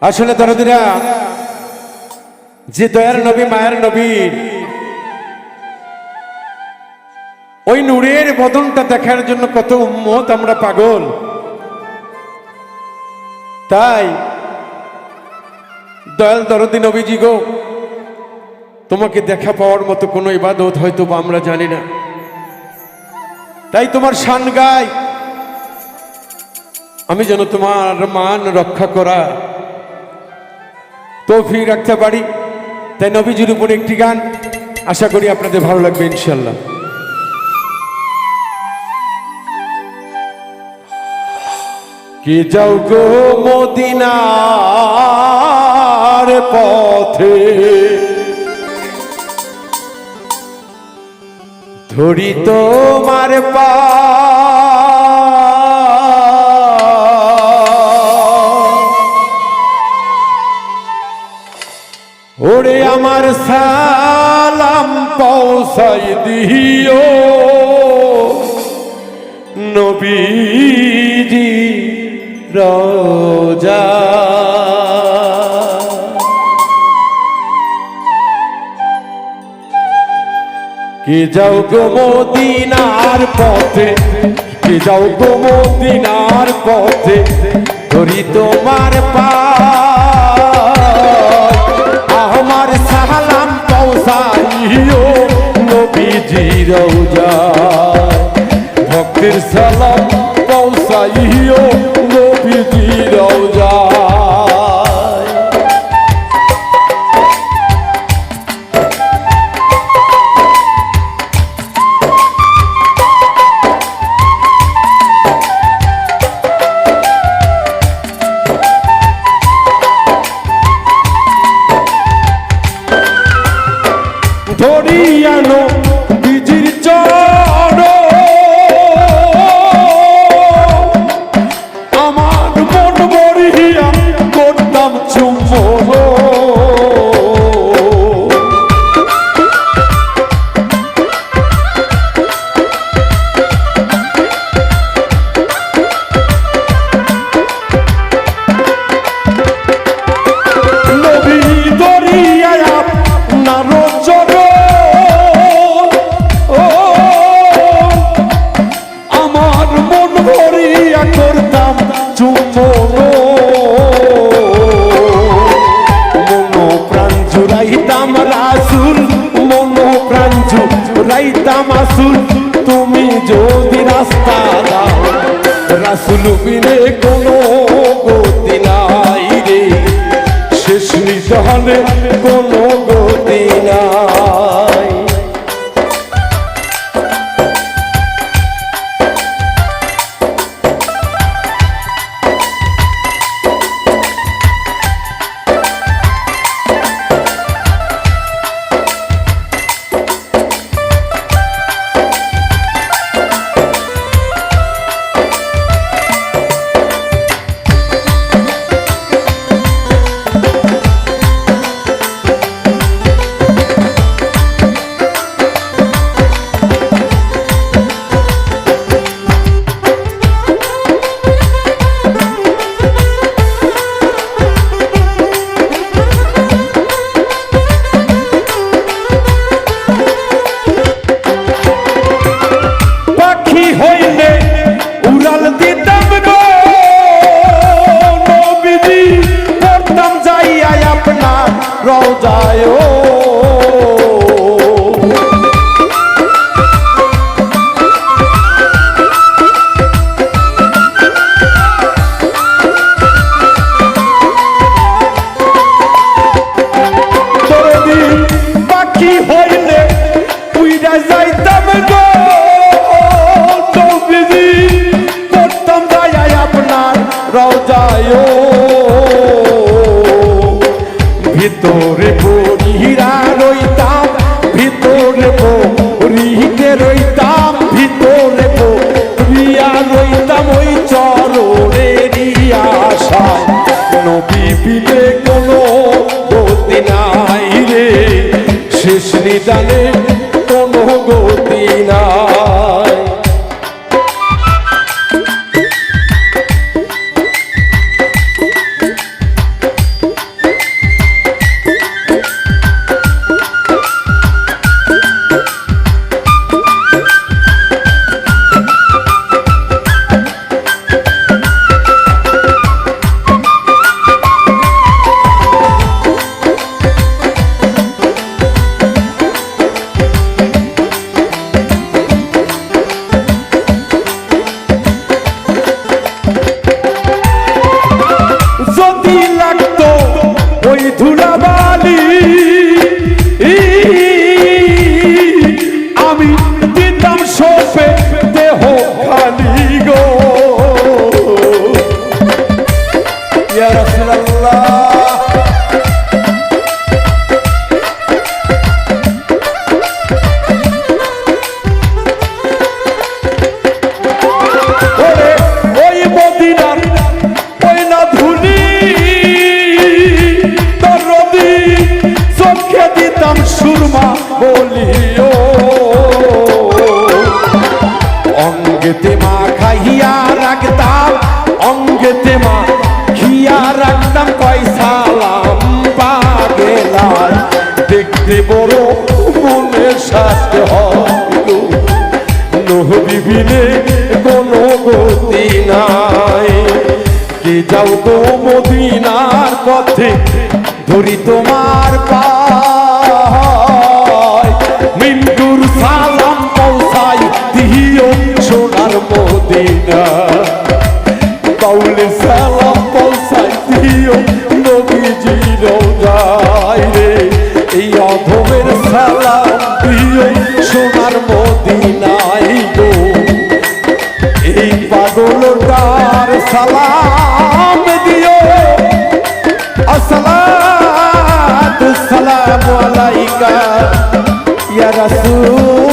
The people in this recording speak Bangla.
আসলে দরদিরা যে দয়ার নবী মায়ের নবীর ওই নূরের বদনটা দেখার জন্য কত উম্মত আমরা পাগল। তাই দয়াল দরদি নবীজি গো, তোমাকে দেখা পাওয়ার মতো কোনো ইবাদত হয়তো বা আমরা জানি না, তাই তোমার শান গাই আমি যেন তোমার মান রক্ষা করা তৌফিক রাখতে পারি। তাই নবীজির উপর একটি গান, আশা করি আপনাদের ভালো লাগবে ইনশাল্লাহ। কি যাও গো মদিনার পথে, ধরি তোমার পা ওরে আমার সালাম পৌঁছাই দিও নবীজি রোজা। কে যাও গো মদিনার পথে, কে যাও গো মদিনার পথে, ধরি তোমার পা আমার সালাম পৌঁছাইও নবীজি রোজা। ভক্তের সালাম পৌঁছাইও নবীজি রোজা। ধরিয়ানো বিজির চর আমার মন মরিয়া করতাম চুম্বন। নবী ধরিয়া আপনার চর করতাম চুম্বন। মনো প্রাণ জুড়াইতাম রাসূল, মনো প্রাণ জুড়াইতাম আসুল। তুমি যদি রাস্তা দাও রাসূল বিনে কোনো গতি নাই রে, শেষ নিশানে কোনো গতি নাই। রোজায়ও পাখি হইলে উইরা যাইতাম গো নবীজি, করতাম যাই আপনার রোজায়ও। ভিতরে পড়িয়া রইতাম, ভিতরে পড়িতে রইতাম, ভিতরে পড়িয়া রইতাম ওই চরণেরই আশায়। নবী বিলে কোনো গতি নাই রে, শেষ নিদানে কোনো গতি নাই। ওই ধুলাবালি আমি দিতাম সপে দেহ খালি গো ইয়া রাসূলুল্লাহ সুরমা বলিও অঙ্গেতে মা খাইয়া রাখতাম অঙ্গেতে মা খিয়া রাখতাম কয় সালাম পাগেলার দেখতে বড় মনের সাথে হলো নবী বিনে কোনো গতি নাই কে যাও তো মদিনার পথে ধরি তোমার পা মিন্টুর সালাম পৌঁছাই দিও সোনার মদিনা বাউলের সালাম পৌঁছাই দিও নবীজির রওজায় রে এই অধমের সালাম দিও সোনার মদিনায় গো এই পাগলটার সালাম দিও আসসালাতু সালামু আলাইকা ইয়া রাসূল